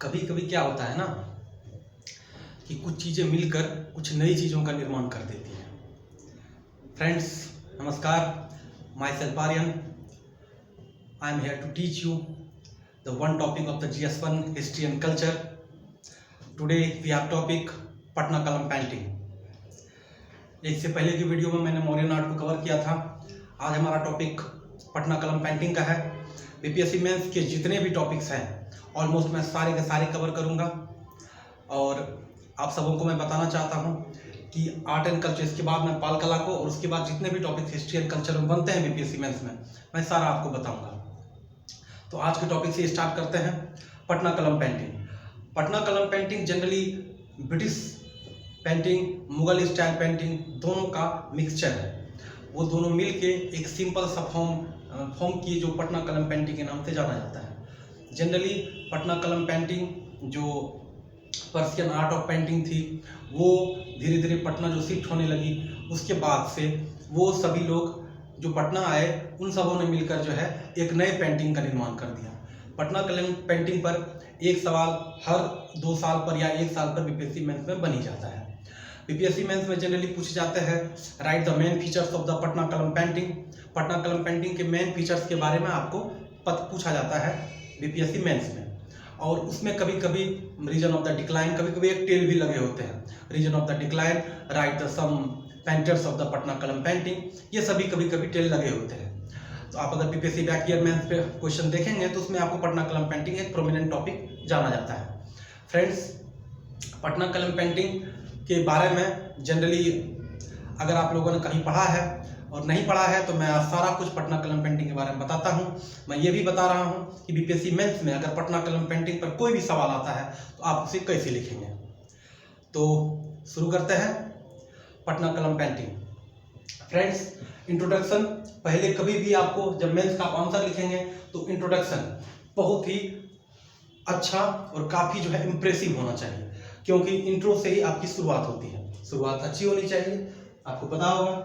कभी कभी क्या होता है ना कि कुछ चीज़ें मिलकर कुछ नई चीज़ों का निर्माण कर देती हैं। फ्रेंड्स, नमस्कार। Myself Aryan. I am here to teach you the one topic of the GS1 history and culture. Today we have topic Patna Kalam painting. इससे पहले की वीडियो में मैंने मौर्यन आर्ट को कवर किया था। आज हमारा टॉपिक पटना कलम पेंटिंग का है। बीपीएससी मेंस के जितने भी टॉपिक्स हैं ऑलमोस्ट मैं सारे के सारे कवर करूंगा और आप सबों को मैं बताना चाहता हूं कि आर्ट एंड कल्चर, इसके बाद मैं पाल कला को, और उसके बाद जितने भी टॉपिक्स हिस्ट्री एंड कल्चर में बनते हैं बीपीएससी मेंस में, मैं सारा आपको बताऊंगा। तो आज के टॉपिक से स्टार्ट करते हैं। Patna Kalam painting. Patna Kalam painting generally British painting, Mughal style painting दोनों का मिक्सचर है। वो दोनों मिलके एक सिंपल सा फॉर्म की जो पटना कलम पेंटिंग के नाम से जाना जाता है। जनरली पटना कलम पेंटिंग जो पर्शियन आर्ट ऑफ पेंटिंग थी, वो धीरे धीरे पटना जो शिफ्ट होने लगी, उसके बाद से वो सभी लोग जो पटना आए उन सबों ने मिलकर जो है एक नए पेंटिंग का निर्माण कर दिया। पटना कलम पेंटिंग पर एक सवाल हर 2 साल पर या 1 साल पर बीपीएससी मेंस में बन ही जाता है। बीपीएससी मेंस में जनरली पूछे जाते हैं right the main features of the Patna Kalam painting. Patna Kalam painting के मेन फीचर्स के बारे में आपको पूछा जाता है बीपीएससी मेंस में। और उसमें कभी कभी रीजन ऑफ द डिक्लाइन, कभी कभी एक टेल भी लगे होते हैं। Reason of the decline, right the some painters of the Patna Kalam painting, ये सभी कभी कभी टेल लगे होते हैं। तो आप अगर बीपीएससी बैक ईयर मेंस पे क्वेश्चन देखेंगे तो उसमें आपको पटना कलम पेंटिंग एक प्रोमिनेंट टॉपिक जाना जाता है। फ्रेंड्स, पटना कलम पेंटिंग के बारे में जनरली अगर आप लोगों ने कहीं पढ़ा है और नहीं पढ़ा है तो मैं सारा कुछ पटना कलम पेंटिंग के बारे में बताता हूं। मैं ये भी बता रहा हूं कि बीपीएससी मेंस में अगर पटना कलम पेंटिंग पर कोई भी सवाल आता है तो आप उसे कैसे लिखेंगे। तो शुरू करते हैं Patna Kalam painting. Friends, introduction पहले कभी भी आपको जब मेंस का आंसर लिखेंगे तो इंट्रोडक्शन बहुत ही अच्छा और काफ़ी जो है इम्प्रेसिव होना चाहिए, क्योंकि इंट्रो से ही आपकी शुरुआत होती है। शुरुआत अच्छी होनी चाहिए, आपको पता होगा।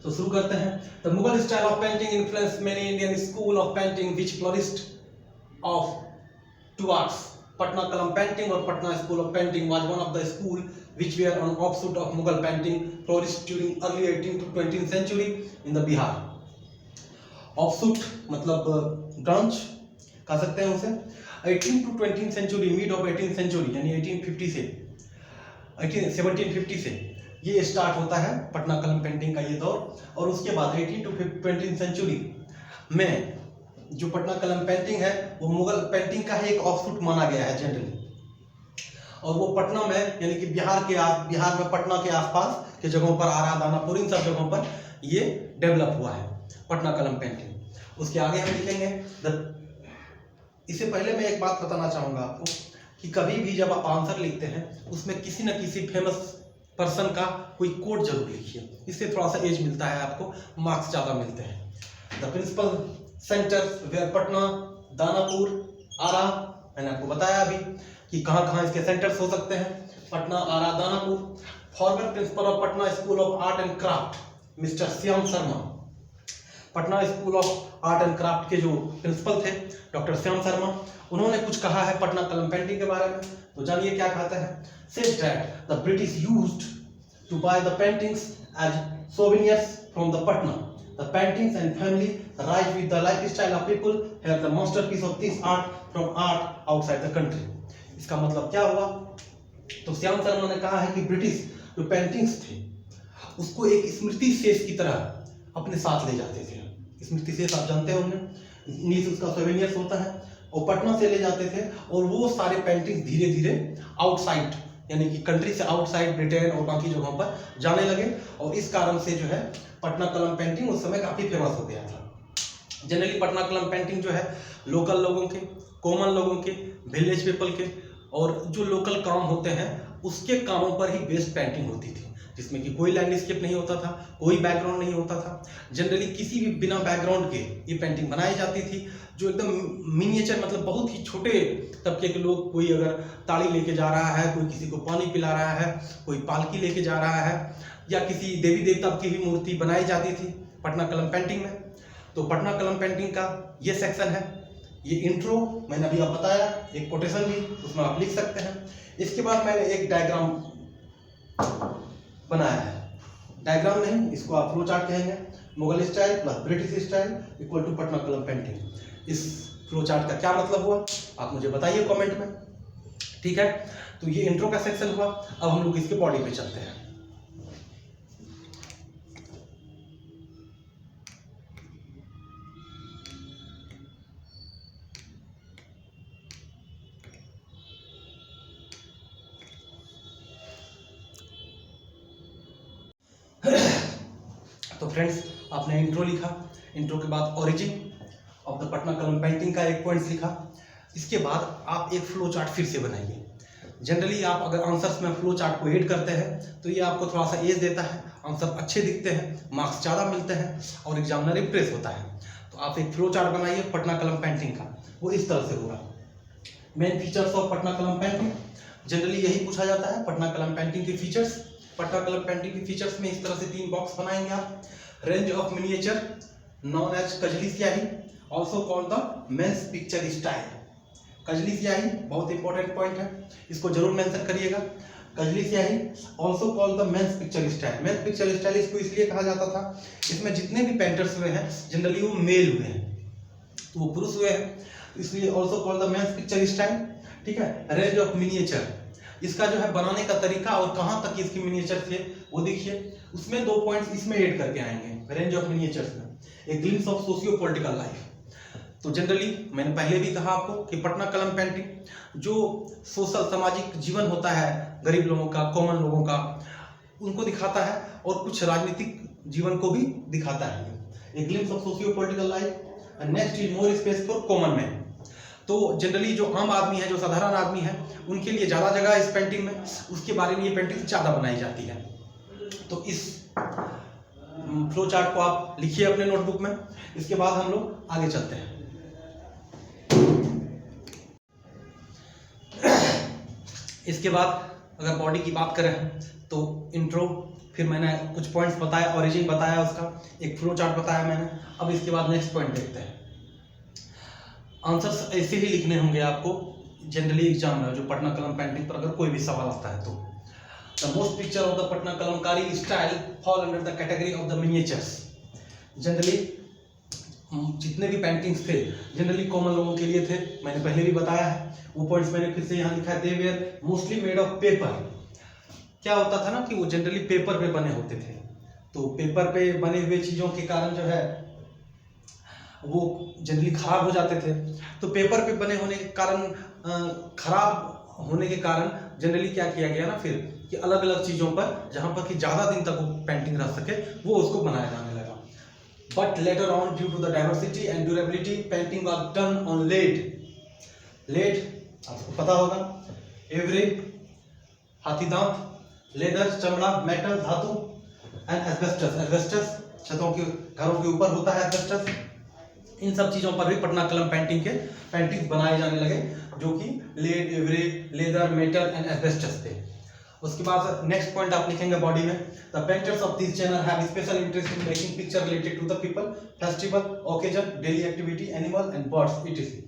तो शुरू करते हैं। The Mughal style of painting influenced many Indian school of painting which flourished off to arts. Patna Kalam painting और Patna school of painting was one of the school which were an offshoot of Mughal painting flourished during early 18th to 20th century in the Bihar. Offshoot मतलब branch कह सकते हैं उसे। 18th to 20th century, mid of 18th century यानी 1850 से 1750 से ये start होता है पटना कलम पेंटिंग का ये दौर। और उसके बाद 18 to 20th सेंचुरी में जो पटना कलम पेंटिंग है वो मुगल पेंटिंग का ही एक ऑफशूट माना गया है जनरली। और वो पटना में यानी कि बिहार में पटना के आसपास के जगहों पर, आरा, दानापुर, इन सब जगहों पर ये डेवलप हुआ है पटना कलम पेंटिंग। उसके आगे हम लिखेंगे इससे पहले मैं एक बात बताना चाहूँगा आपको कि कभी भी जब आप आंसर लिखते हैं उसमें किसी न किसी फेमस पर्सन का कोई कोट जरूर लिखिए। इससे थोड़ा सा एज मिलता है, आपको मार्क्स ज़्यादा मिलते हैं। The principal centres were Patna, Danapur, Arrah, मैंने आपको बताया अभी कि कहाँ कहाँ इसके सेंटर्स हो सकते हैं। Patna, Arrah, Danapur. Former principal of Patna school of art and craft mister Shyam Sharma. Patna school of art and craft के जो प्रिंसिपल थे डॉक्टर श्याम शर्मा, उन्होंने कुछ कहा है पटना कलम पेंटिंग के बारे में। तो जानिए क्या कहते हैं। Says that the British used to buy the paintings as souvenirs from the Patna. The paintings and family rise with the lifestyle of people here the masterpiece of this art from art outside the country. इसका मतलब क्या हुआ? तो श्याम शर्मा ने कहा है कि British जो पेंटिंग्स थे उसको एक स्मृति शेष की तरह अपने साथ ले जाते थे। स्मृति शेष आप जानते होंगे, इंग्लिश उसका सोवेनियर्स होता है, और पटना से ले जाते थे। और वो सारे पेंटिंग्स धीरे धीरे आउटसाइड यानी कि कंट्री से आउटसाइड ब्रिटेन और बाकी जगहों पर जाने लगे। और इस कारण से जो है पटना कलम पेंटिंग उस समय काफ़ी फेमस हो गया था। जनरली पटना कलम पेंटिंग जो है लोकल लोगों के, कॉमन लोगों के, विलेज पीपल के और जो लोकल काम होते हैं उसके कामों पर ही बेस्ड पेंटिंग होती थी, जिसमें कि कोई लैंडस्केप नहीं होता था, कोई बैकग्राउंड नहीं होता था। जनरली किसी भी बिना बैकग्राउंड के ये पेंटिंग बनाई जाती थी, जो एकदम मिनिएचर मतलब बहुत ही छोटे तबके के लोग, कोई अगर ताड़ी लेके जा रहा है, कोई किसी को पानी पिला रहा है, कोई पालकी लेके जा रहा है, या किसी देवी देवता की भी मूर्ति बनाई जाती थी पटना कलम पेंटिंग में। तो पटना कलम पेंटिंग का ये सेक्शन है। ये इंट्रो मैंने अभी आप बताया, एक कोटेशन भी उसमें आप लिख सकते हैं। इसके बाद मैंने एक डायग्राम बनाया है, डायग्राम नहीं इसको आप फ्लो चार्ट कहेंगे। Mughal style plus British style equal to Patna Kalam painting. इस फ्लो चार्ट का क्या मतलब हुआ आप मुझे बताइए कमेंट में, ठीक है। तो ये इंट्रो का सेक्शन हुआ। अब हम लोग इसके बॉडी पे चलते हैं। तो फ्रेंड्स आपने इंट्रो लिखा, इंट्रो के बाद origin of the Patna Kalam painting का एक पॉइंट्स लिखा। इसके बाद आप एक फ्लो चार्ट फिर से बनाइए। जनरली आप अगर आंसर्स में फ्लो चार्ट को ऐड करते हैं तो ये आपको थोड़ा सा एज देता है, आंसर अच्छे दिखते हैं, मार्क्स ज़्यादा मिलते हैं और एग्जामिनर इम्प्रेस होता है। तो आप एक फ्लो चार्ट बनाइए पटना कलम पेंटिंग का, वो इस तरह से होगा। Main features of Patna Kalam painting, generally यही पूछा जाता है पटना कलम पेंटिंग के फीचर्स। पटना कलम पेंटिंग के फीचर्स में इस तरह से 3 बॉक्स बनाएंगे आप। Range of miniature known as Kajli Syahi, also called the men's picture style. Kajli Syahi बहुत इंपॉर्टेंट पॉइंट है, इसको जरूर मेंशन करिएगा। Kajli Syahi also called the men's picture style. Men's picture style इसको इसलिए कहा जाता था, इसमें जितने भी पेंटर्स हुए हैं जनरली वो मेल हुए हैं, तो वो पुरुष हुए हैं, इसलिए also called the men's picture style, ठीक है। रेंज ऑफ मिनिएचर, इसका जो है बनाने का तरीका और कहाँ तक इसकी मिनिएचर थे वो देखिए। उसमें 2 पॉइंट्स इसमें ऐड करके आएंगे रेंज ऑफ मिनिएचर्स में। एक glimpse of socio political life, तो जनरली मैंने पहले भी कहा आपको कि पटना कलम पेंटिंग जो सोशल सामाजिक जीवन होता है गरीब लोगों का, कॉमन लोगों का, उनको दिखाता है और कुछ राजनीतिक जीवन को भी दिखाता है। एक glimpse of socio political life. Next is more space for common man, तो जनरली जो आम आदमी है, जो साधारण आदमी है, उनके लिए ज़्यादा जगह इस पेंटिंग में, उसके बारे में ये पेंटिंग ज़्यादा बनाई जाती है। तो इस फ्लो चार्ट को आप लिखिए अपने नोटबुक में। इसके बाद हम लोग आगे चलते हैं। इसके बाद अगर बॉडी की बात करें तो इंट्रो, फिर मैंने कुछ पॉइंट्स बताया, ओरिजिन बताया, उसका एक फ्लो चार्ट बताया मैंने। अब इसके बाद नेक्स्ट पॉइंट देखते हैं। आंसर्स ऐसे ही लिखने होंगे आपको जनरली एग्जाम में, जो पटना कलम पेंटिंग पर अगर कोई भी सवाल आता है तो। The most picture of the Patna Kalamkari style fall under the category of the miniatures. Generally जितने भी पेंटिंग्स थे जनरली कॉमन लोगों के लिए थे, मैंने पहले भी बताया है। वो पॉइंट्स मैंने फिर से यहाँ लिखा है। They were mostly made of paper. क्या होता था ना कि वो जनरली पेपर पे बने होते थे, तो पेपर पे बने हुए चीज़ों के कारण जो है वो जनरली खराब हो जाते थे। तो पेपर पे बने होने के कारण, खराब होने के कारण जनरली क्या किया गया ना फिर कि अलग अलग चीज़ों पर, जहाँ पर कि ज़्यादा दिन तक वो पेंटिंग रह सके, वो उसको बनाया जाने लगा। But later on due to the diversity and durability painting was done on lead. Lead आपको पता होगा, एवरी, हाथी दांत, लेदर चमड़ा, मेटल धातु एंड एस्बेस्टस। एस्बेस्टस छतों के, घरों के ऊपर होता है एस्बेस्टस। इन सब चीज़ों पर भी पटना कलम पेंटिंग बनाए जाने लगे, जो कि lead, ivory, leather, metal and asbestos थे। उसके बाद नेक्स्ट पॉइंट आप लिखेंगे बॉडी में। The painters of this genre have special interest in making picture related to the people, festival, occasion, daily activity, animal and birds etc.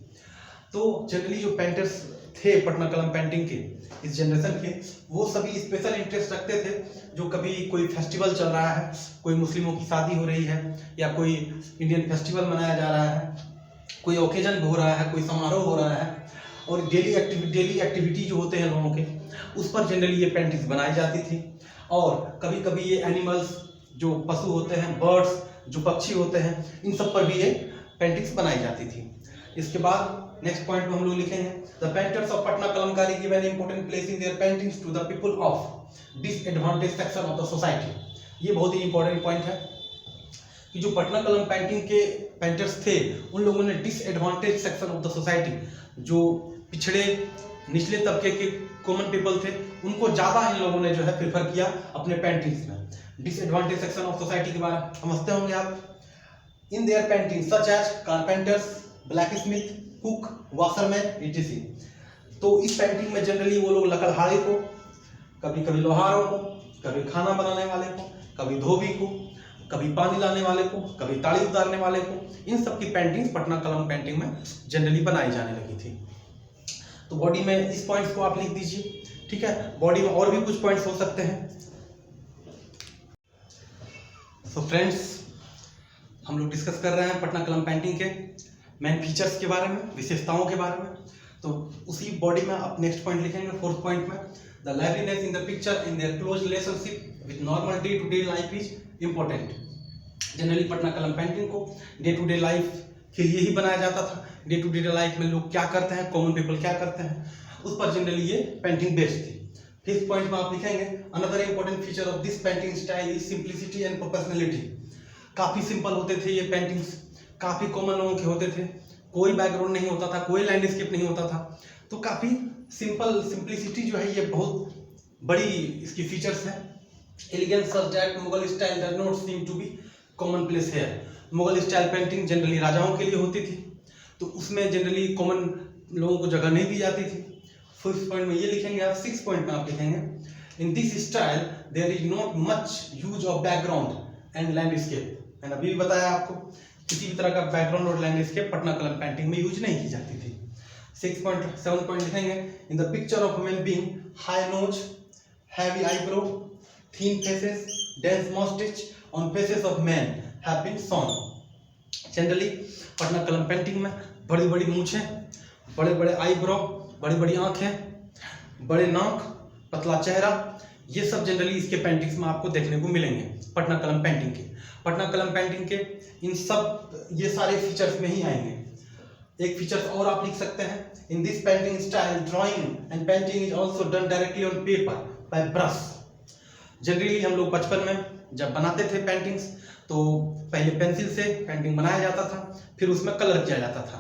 तो generally जो painters थे Patna Kalam painting के इस जनरेशन के, वो सभी स्पेशल इंटरेस्ट रखते थे। जो कभी कोई फेस्टिवल चल रहा है, कोई मुस्लिमों की शादी हो रही है, या कोई इंडियन फेस्टिवल मनाया जा रहा है, कोई ओकेजन हो रहा है, कोई समारोह हो रहा है, और डेली एक्टिविटी जो होते हैं लोगों के, उस पर जनरली ये पेंटिंग्स बनाई जाती थी। और कभी कभी ये एनिमल्स, जो पशु होते हैं, बर्ड्स, जो पक्षी होते हैं, इन सब पर भी ये पेंटिंग्स बनाई जाती थी। इसके बाद नेक्स्ट पॉइंट में हम लोग लिखेंगे the painters of Patna Kalamkari give an important place in their paintings to the people of disadvantage section of the society. ये बहुत ही इंपॉर्टेंट पॉइंट है कि जो पटना कलम पेंटिंग के पेंटर्स थे, उन लोगों ने disadvantage section of the society, जो पिछड़े निचले तबके के कॉमन पीपल थे, उनको ज़्यादा इन लोगों ने जो है प्रेफर किया अपने पेंटिंग्स में। डिसएडवांटेज सेक्शन ऑफ सोसाइटी के बारे में समझते होंगे आप। In their painting such as carpenters, black smith, cook, washerman etc. तो इस पेंटिंग में जनरली वो लोग लकड़हारे को, कभी कभी लोहारों को, कभी खाना बनाने वाले को, कभी धोबी को, कभी पानी लाने वाले को, कभी ताड़ी उतारने वाले को, इन सब की पेंटिंग्स पटना कलम पेंटिंग में जनरली बनाई जाने लगी थी। तो बॉडी में इस पॉइंट्स को आप लिख दीजिए, ठीक है। बॉडी में और भी कुछ पॉइंट्स हो सकते हैं। सो फ्रेंड्स, हम लोग डिस्कस कर रहे हैं पटना कलम पेंटिंग के मेन फीचर्स के बारे में, विशेषताओं के बारे में। तो उसी बॉडी में आप नेक्स्ट पॉइंट लिखेंगे, फोर्थ पॉइंट में, the liveliness in the picture in their close relationship with normal day to day life is important. Generally Patna Kalam painting को डे टू डे लाइफ के लिए ही बनाया जाता था। डे टू डे लाइफ में लोग क्या करते हैं, कॉमन पीपल क्या करते हैं, उस पर जनरली ये पेंटिंग बेस्ड थी। फिफ्थ पॉइंट में आप लिखेंगे, another important feature of this painting style is simplicity and professionality. काफी सिंपल होते थे ये पेंटिंग्स, काफी कॉमन लोगों के होते थे, कोई बैकग्राउंड नहीं होता था, कोई लैंडस्केप नहीं होता था। तो काफी सिंपलिसिटी जो है ये बहुत बड़ी इसकी फीचर्स है। Elegance such that Mughal style does not seem to be common place here. Mughal style painting generally राजाओं के लिए होती थी, तो उसमें जनरली कॉमन लोगों को जगह नहीं दी जाती थी। फिफ्थ पॉइंट में ये लिखेंगे आप। सिक्स पॉइंट में आप लिखेंगे, in this style there is not much use of background and landscape. मैंने अभी भी बताया आपको, किसी भी तरह का बैकग्राउंड और लैंडस्केप पटना कलम पेंटिंग में यूज नहीं की जाती थी। 6.7 पॉइंट लिखेंगे, in the picture of human being high nose, heavy eyebrow, thin faces, dense moustache on faces of man have been shown. Generally Patna Kalam painting में बड़ी बड़ी मूछें, बड़े बड़े आईब्रो, बड़ी बड़ी आंखें, बड़े नाक, पतला चेहरा, ये सब जनरली इसके पेंटिंग्स में आपको देखने को मिलेंगे पटना कलम पेंटिंग के। पटना कलम पेंटिंग के इन सब ये सारे फीचर्स में ही आएंगे। एक फीचर्स और आप लिख सकते हैं, in this painting style drawing and painting is also done directly on paper by brush. Generally हम लोग बचपन में जब बनाते थे पेंटिंग्स, तो पहले पेंसिल से पेंटिंग बनाया जाता था, फिर उसमें कलर किया जाता था।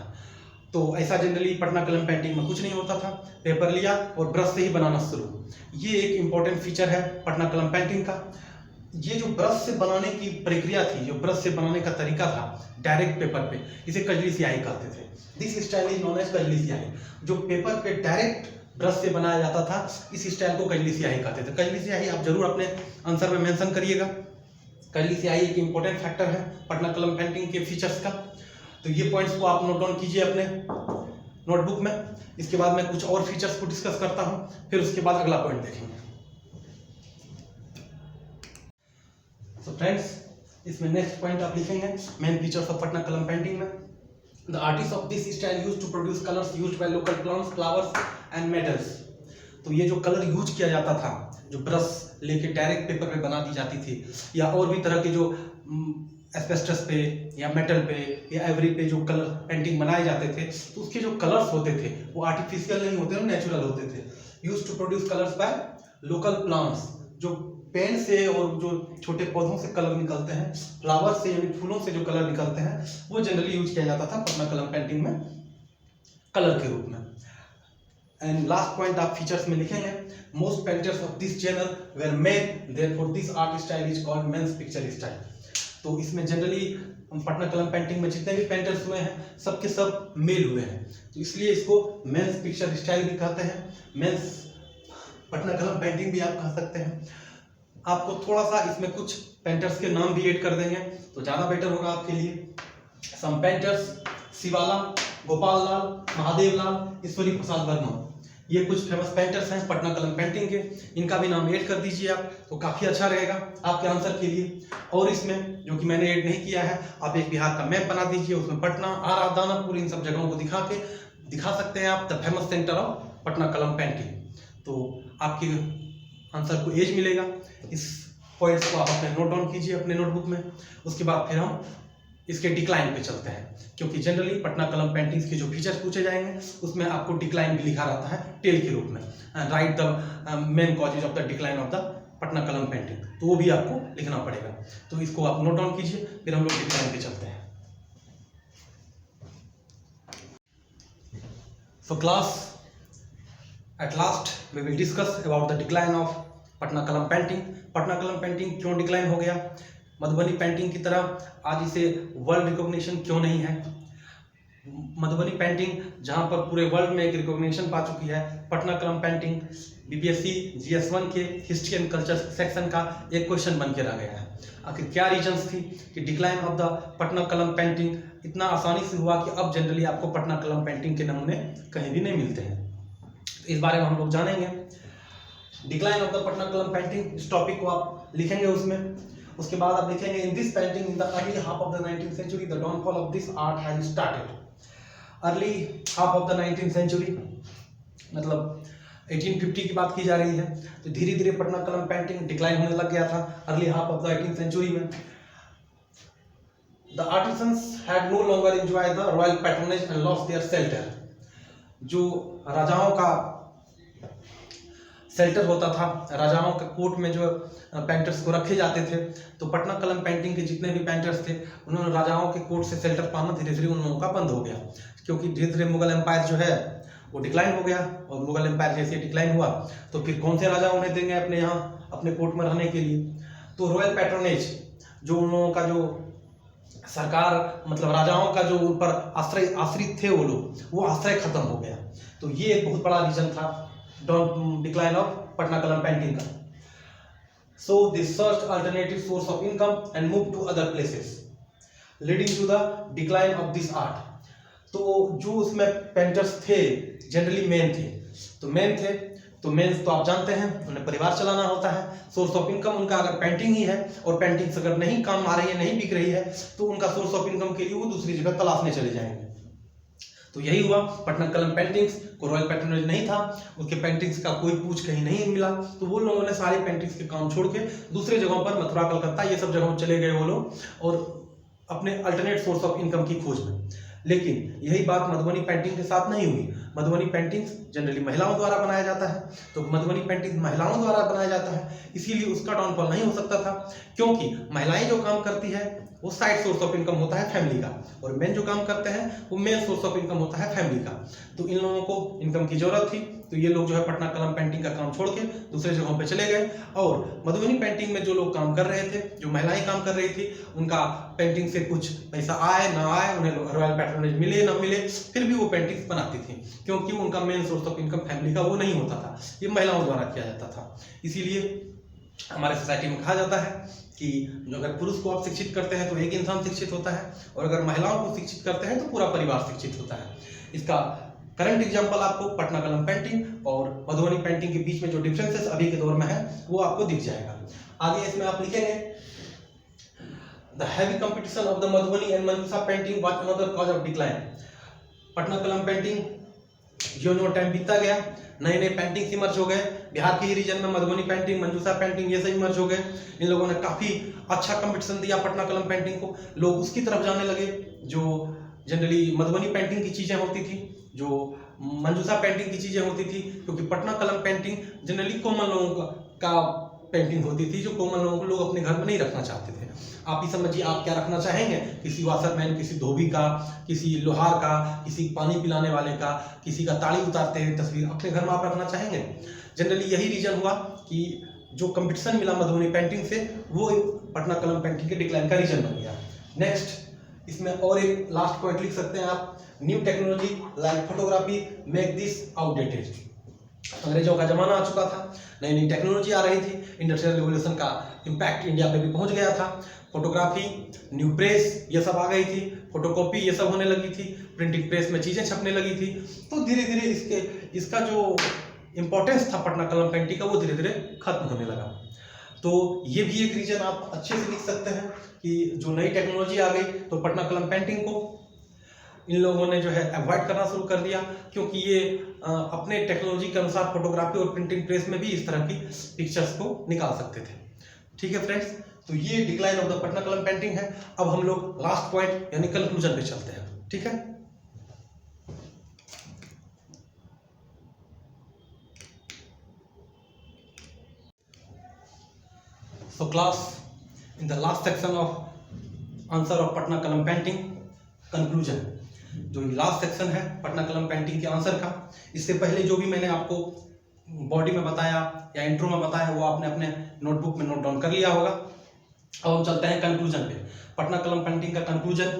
तो ऐसा जनरली पटना कलम पेंटिंग में कुछ नहीं होता था, पेपर लिया और ब्रश से ही बनाना शुरू। ये एक इंपॉर्टेंट फीचर है पटना कलम पेंटिंग का। ये जो ब्रश से बनाने की प्रक्रिया थी, जो ब्रश से बनाने का तरीका था डायरेक्ट पेपर पे, इसे कजली स्याही कहते थे। This style is known as Kajli Syahi. जो पेपर पे डायरेक्ट ब्रश से बनाया जाता था, इस स्टाइल को कजली स्याही कहते थे। कजली स्याही आप जरूर अपने आंसर में मेंशन करिएगा। कजली स्याही एक इंपॉर्टेंट फैक्टर है पटना कलम पेंटिंग के फीचर्स का। तो ये पॉइंट्स को आप नोट डाउन कीजिए अपने नोटबुक में। इसके बाद मैं कुछ और फीचर्स को डिस्कस करता हूं, फिर उसके बाद अगला पॉइंट देखेंगे। सो फ्रेंड्स, इसमें नेक्स्ट पॉइंट आप लिखेंगे, main features of Patna Kalam painting में, the artist of this style used to produce colours used by local plants, flowers and metals. तो ये जो कलर यूज किया जाता था, जो ब्रश लेके डायरेक्ट पेपर पे बना दी जाती थी, या और भी तरह के जो एस्बेस्टस पे या मेटल पे या एवरी पे जो कलर पेंटिंग बनाए जाते थे, तो उसके जो कलर्स होते थे वो आर्टिफिशियल नहीं होते, नेचुरल होते थे। Used to produce colours by local plants, जो पेड़ से और जो छोटे पौधों से कलर निकलते हैं, फ्लावर से यानी फूलों से जो कलर निकलते हैं, वो जनरली यूज किया जाता था पटना कलम पेंटिंग में कलर के रूप में। एंड लास्ट पॉइंट आप फीचर्स में लिखेंगे, most painters of this genre were men, therefore this art style is called men's picture style. तो इसमें जनरली पटना कलम पेंटिंग में जितने भी पेंटर्स हुए हैं, सबके सब मेल हुए हैं, तो इसलिए इसको मेंस पिक्चर स्टाइल भी कहते हैं, मेंस पटना कलम पेंटिंग भी आप कह सकते हैं। आपको थोड़ा सा इसमें कुछ पेंटर्स के नाम भी ऐड कर देंगे तो ज़्यादा बेटर होगा आपके लिए। सम पेंटर्स, शिवाला, गोपाल लाल, महादेव लाल, ईश्वरी प्रसाद वर्मा, ये कुछ फेमस पेंटर्स हैं पटना कलम पेंटिंग के। इनका भी नाम ऐड कर दीजिए आप, तो काफ़ी अच्छा रहेगा आपके आंसर के लिए। और इसमें जो कि मैंने ऐड नहीं किया है, आप एक बिहार का मैप बना दीजिए, उसमें पटना, आरा, दानापुर, इन सब जगहों को दिखा सकते हैं आप, the famous centre of Patna Kalam painting. तो आपके आंसर को एज मिलेगा। इस पॉइंट्स को आप अपने नोट डाउन कीजिए अपने नोटबुक में। उसके बाद फिर हम इसके डिक्लाइन पे चलते हैं, क्योंकि जनरली पटना कलम पेंटिंग्स के जो फीचर्स पूछे जाएंगे उसमें आपको डिक्लाइन भी लिखा रहता है टेल के रूप में, right the main causes of the decline of the Patna Kalam painting, तो वो भी आपको लिखना पड़ेगा। तो इसको आप नोट डाउन कीजिए, फिर हम लोग डिक्लाइन पे चलते हैं। So class, at last we will discuss about the decline of Patna Kalam painting. Patna Kalam painting क्यों डिक्लाइन हो गया, मधुबनी पेंटिंग की तरह आज इसे वर्ल्ड रिकॉग्निशन क्यों नहीं है, मधुबनी पेंटिंग जहां पर पूरे वर्ल्ड में एक रिकॉग्निशन पा चुकी है। पटना कलम पेंटिंग बीपीएससी जीएस1 के हिस्ट्री एंड कल्चर सेक्शन का एक क्वेश्चन बन के रह गया है। आखिर क्या रीजंस थी कि decline of the Patna Kalam painting इतना आसानी से हुआ कि अब जनरली आपको पटना कलम पेंटिंग के नमूने कहीं भी नहीं मिलते हैं। तो इस बारे में हम लोग जानेंगे। Decline of the Patna Kalam painting, इस टॉपिक को आप लिखेंगे उसमें। उसके बाद आप लिखेंगे in this painting in the early half of the 19th century the downfall of this art has started. Early half of the 19th century मतलब 1850 की बात की जा रही है। तो धीरे धीरे पटना कलम पेंटिंग डिक्लाइन होने लग गया था early half of the 18th century में। The artisans had no longer enjoy the royal patronage and lost their shelter. जो राजाओं का शेल्टर होता था, राजाओं के कोर्ट में जो पेंटर्स को रखे जाते थे, तो पटना कलम पेंटिंग के जितने भी पेंटर्स थे उन्होंने राजाओं के कोर्ट से शेल्टर पाना धीरे धीरे उन लोगों का बंद हो गया, क्योंकि धीरे धीरे मुगल एम्पायर जो है वो डिक्लाइन हो गया। और मुगल एम्पायर जैसे डिक्लाइन हुआ तो फिर कौन से राजा उन्हें देंगे अपने यहाँ अपने कोर्ट में रहने के लिए। तो रॉयल पैट्रोनेज जो उन लोगों का जो सरकार मतलब राजाओं का जो उन पर आश्रित थे वो लोग, वो आश्रय खत्म हो गया। तो ये एक बहुत बड़ा रीजन था decline of Patna Kalam painting का। So they searched alternative source of income and moved to other places, leading to the decline of this art. तो जो उसमें पेंटर्स थे जनरली मेन थे, तो मेन तो आप जानते हैं उन्हें परिवार चलाना होता है। सोर्स ऑफ इनकम उनका अगर पेंटिंग ही है और पेंटिंग्स अगर नहीं काम आ रही है, नहीं बिक रही है, तो उनका सोर्स ऑफ इनकम के लिए वो दूसरी जगह तलाशने चले जाएंगे। तो यही हुआ। पटना कलम पेंटिंग्स को रॉयल पैट्रोनेज नहीं था, उसके पेंटिंग्स का कोई पूछ कहीं नहीं मिला, तो वो लोगों ने सारे पेंटिंग्स के काम छोड़ के दूसरे जगहों पर मथुरा, कलकत्ता ये सब जगहों चले गए वो लोग और अपने अल्टरनेट सोर्स ऑफ इनकम की खोज में। लेकिन यही बात मधुबनी पेंटिंग के साथ नहीं हुई। मधुबनी पेंटिंग्स जनरली महिलाओं द्वारा बनाया जाता है, तो मधुबनी पेंटिंग महिलाओं द्वारा बनाया जाता है, इसीलिए उसका डाउनफॉल नहीं हो सकता था, क्योंकि महिलाएं जो काम करती है वो साइड सोर्स ऑफ इनकम होता है फैमिली का, और मेन जो काम करते हैं वो मेन सोर्स ऑफ इनकम होता है फैमिली का। तो इन लोगों को इनकम की जरूरत थी, तो ये लोग जो है पटना कलम पेंटिंग का काम छोड़ के दूसरे जगहों पे चले गए। और मधुबनी पेंटिंग में जो लोग काम कर रहे थे, जो महिलाएं काम कर रही थी, उनका पेंटिंग से कुछ पैसा आए ना आए, उन्हें रॉयल पैट्रोनेज मिले ना मिले, फिर भी वो पेंटिंग्स बनाती थी, क्योंकि उनका main source of income family का वो नहीं होता था, ये महिलाओं द्वारा किया जाता था। इसीलिए हमारे सोसाइटी में कहा जाता है कि जो अगर पुरुष को आप शिक्षित करते हैं तो एक इंसान शिक्षित होता है, और अगर महिलाओं को शिक्षित करते हैं तो पूरा परिवार शिक्षित होता है। इसका करंट एग्जांपल आपको पटना कलम पेंटिंग और मधुबनी पेंटिंग के बीच में जो डिफरेंसेस अभी के दौर में है वो आपको दिख जाएगा। आगे इसमें आप लिखेंगे the heavy competition of the Madhubani and Manjusha painting was another cause of decline. Patna Kalam painting जो टाइम बीतता गया, नए नए पेंटिंग्स इमर्ज हो गए। बिहार के ही रीजन में मधुबनी पेंटिंग, मंजूषा पेंटिंग ये सब इमर्ज हो गए। इन लोगों ने काफी अच्छा कंपटीशन दिया पटना कलम पेंटिंग को, लोग उसकी तरफ जाने लगे। जो जनरली मधुबनी पेंटिंग की चीजें होती थी, जो मंजूषा पेंटिंग की चीजें होती थी, क्योंकि Patna Kalam painting generally common लोगों का पेंटिंग होती थी, जो कॉमन लोगों को लोग अपने घर में नहीं रखना चाहते थे। आप ही समझिए आप क्या रखना चाहेंगे, किसी वाशरमैन, किसी धोबी का, किसी लोहार का, किसी पानी पिलाने वाले का, किसी का ताली उतारते हुए तस्वीर अपने घर में आप रखना चाहेंगे। जनरली यही रीजन हुआ कि जो कंपटीशन मिला मधुबनी पेंटिंग से, वो पटना कलम पेंटिंग के डिक्लाइन का रीजन बन गया। नेक्स्ट इसमें और एक लास्ट पॉइंट लिख सकते हैं आप, new technology like photography make this outdated. अंग्रेजों का जमाना आ चुका था, नई नई टेक्नोलॉजी आ रही थी, इंडस्ट्रियल रिवोल्यूशन का इम्पैक्ट इंडिया पे भी पहुंच गया था। फोटोग्राफी, न्यू प्रेस ये सब आ गई थी, फोटोकॉपी ये सब होने लगी थी, प्रिंटिंग प्रेस में चीजें छपने लगी थी। तो धीरे धीरे इसका जो इंपॉर्टेंस था पटना कलम पेंटिंग का, वो धीरे धीरे खत्म होने लगा। तो ये भी एक रीजन आप अच्छे से लिख सकते हैं कि जो नई टेक्नोलॉजी आ गई तो पटना कलम पेंटिंग को इन लोगों ने जो है अवॉइड करना शुरू कर दिया, क्योंकि ये अपने टेक्नोलॉजी के अनुसार फोटोग्राफी और प्रिंटिंग प्रेस में भी इस तरह की पिक्चर्स को निकाल सकते थे। ठीक है फ्रेंड्स, तो ये decline of the Patna Kalam painting है। अब हम लोग लास्ट पॉइंट यानी कंक्लूजन पे चलते हैं। ठीक है, so class, in the last section of answer of Patna Kalam painting conclusion, जो लास्ट सेक्शन है पटना कलम पेंटिंग के आंसर का, इससे पहले जो भी मैंने आपको बॉडी में बताया या इंट्रो में बताया वो आपने अपने नोटबुक में नोट डाउन कर लिया होगा। अब हम चलते हैं कंक्लूजन पे। पटना कलम पेंटिंग का कंक्लूजन,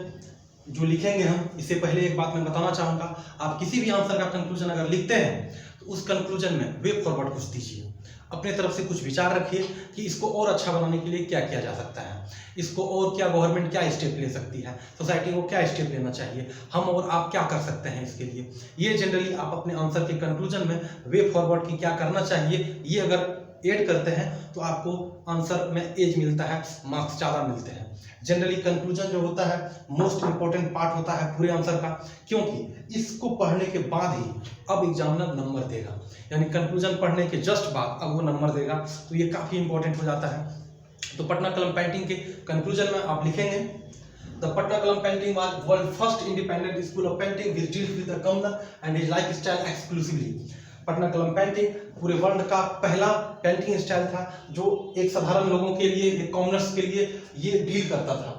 जो लिखेंगे हम, इससे पहले एक बात मैं बताना चाहूँगा, आप किसी भी आंसर का कंक्लूजन अगर लिखते हैं तो उस कंक्लूजन में वे फॉरवर्ड कुछ दीजिए, अपने तरफ से कुछ विचार रखिए कि इसको और अच्छा बनाने के लिए क्या किया जा सकता है, इसको और क्या गवर्नमेंट क्या स्टेप ले सकती है, सोसाइटी को क्या स्टेप लेना चाहिए, हम और आप क्या कर सकते हैं इसके लिए। ये जनरली आप अपने आंसर के कंक्लूजन में वे फॉरवर्ड की क्या करना चाहिए, ये अगर ऐड करते हैं तो आपको आंसर में एज मिलता है, मार्क्स ज़्यादा मिलते हैं। जनरली कंक्लूजन जो होता है मोस्ट इंपॉर्टेंट पार्ट होता है पूरे आंसर का, क्योंकि इसको पढ़ने के बाद ही अब एग्जामिनर नंबर देगा, यानी कंक्लूजन पढ़ने के जस्ट बाद अब वो नंबर देगा, तो ये काफ़ी इंपॉर्टेंट हो जाता है। तो पटना कलम पेंटिंग के कंक्लूजन में आप लिखेंगे, the Patna Kalam painting was world first independent school of painting which deals with the commoner and his life style exclusively. Patna Kalam painting पूरे वर्ल्ड का पहला पेंटिंग स्टाइल था जो एक साधारण लोगों के लिए, एक कॉमनर्स के लिए ये डील करता था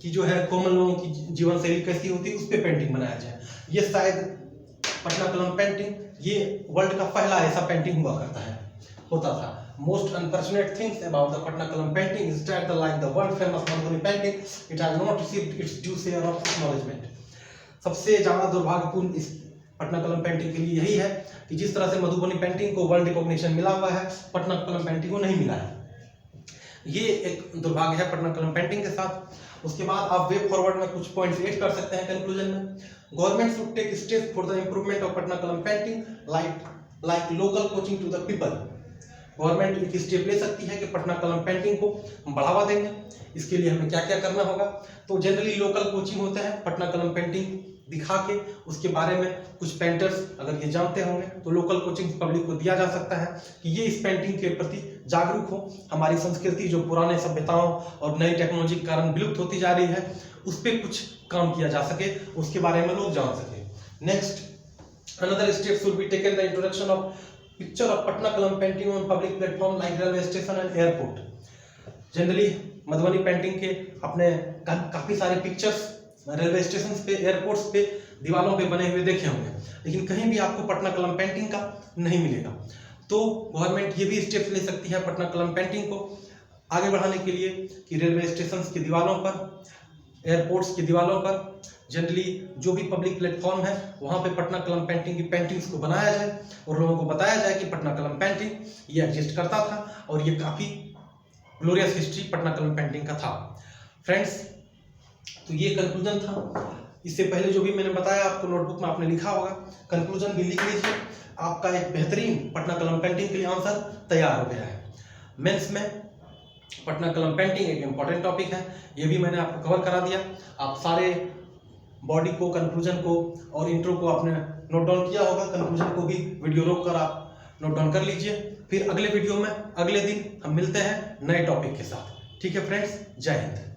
कि जो है कॉमन लोगों की जीवन शैली कैसी होती है उस पर पेंटिंग बनाया जाए। ये शायद पटना कलम पेंटिंग ये वर्ल्ड का पहला ऐसा पेंटिंग हुआ करता है, होता था। Most unfortunate things about the Patna Kalam painting is that like the world famous Madhubani painting, it has not received its due share of acknowledgement। सबसे ज़्यादा दुर्भाग्यपूर्ण इस पटना कलम पेंटिंग के लिए यही है कि जिस तरह से मधुबनी पेंटिंग को वर्ल्ड रिकॉग्निशन मिला हुआ है, पटना कलम पेंटिंग को नहीं मिला है। ये एक दुर्भाग्य है पटना कलम पेंटिंग के साथ। उसके बाद आप वे फॉरवर्ड में कुछ पॉइंट्स ऐड कर सकते हैं कंक्लूजन में। Government should take steps for the improvement of Patna Kalam painting like local coaching to the people. Government एक स्टेप ले सकती है कि पटना कलम पेंटिंग को हम बढ़ावा देंगे। इसके लिए हमें क्या क्या करना होगा, तो जनरली लोकल कोचिंग होते हैं, पटना कलम पेंटिंग दिखा के उसके बारे में कुछ पेंटर्स अगर ये जानते होंगे तो लोकल कोचिंग पब्लिक को दिया जा सकता है कि ये इस पेंटिंग के प्रति जागरूक हो। हमारी संस्कृति जो पुराने सभ्यताओं और नई टेक्नोलॉजी के कारण विलुप्त होती जा रही है उस पर कुछ काम किया जा सके, उसके बारे में लोग जान सके। Next another step should be taken the introduction of picture of Patna Kalam painting on public platform like railway station and airport. Generally Madhubani painting के अपने काफी सारे पिक्चर्स रेलवे स्टेशन पे, एयरपोर्ट्स पे दीवारों पे बने हुए देखे होंगे, लेकिन कहीं भी आपको पटना कलम पेंटिंग का नहीं मिलेगा। तो गवर्नमेंट ये भी स्टेप्स ले सकती है पटना कलम पेंटिंग को आगे बढ़ाने के लिए कि रेलवे स्टेशन की दीवारों पर, एयरपोर्ट्स की दीवारों पर, जनरली जो भी पब्लिक प्लेटफॉर्म है वहाँ पे पटना कलम पेंटिंग की पेंटिंग्स को बनाया जाए और लोगों को बताया जाए कि पटना कलम पेंटिंग ये एग्जिस्ट करता था और ये काफ़ी glorious history Patna Kalam painting का था। फ्रेंड्स, तो ये कंक्लूजन था। इससे पहले जो भी मैंने बताया आपको नोटबुक में आपने लिखा होगा, कंक्लूजन भी लिख लीजिए। आपका एक बेहतरीन पटना कलम पेंटिंग के लिए आंसर तैयार हो गया है। मेंस में पटना कलम पेंटिंग एक इम्पॉर्टेंट टॉपिक है, ये भी मैंने आपको कवर करा दिया। आप सारे बॉडी को, कंक्लूजन को और इंट्रो को आपने नोट डाउन किया होगा, कंक्लूजन को भी वीडियो रोक कर आप नोट डाउन कर लीजिए। फिर अगले वीडियो में अगले दिन हम मिलते हैं नए टॉपिक के साथ। ठीक है फ्रेंड्स, जय हिंद।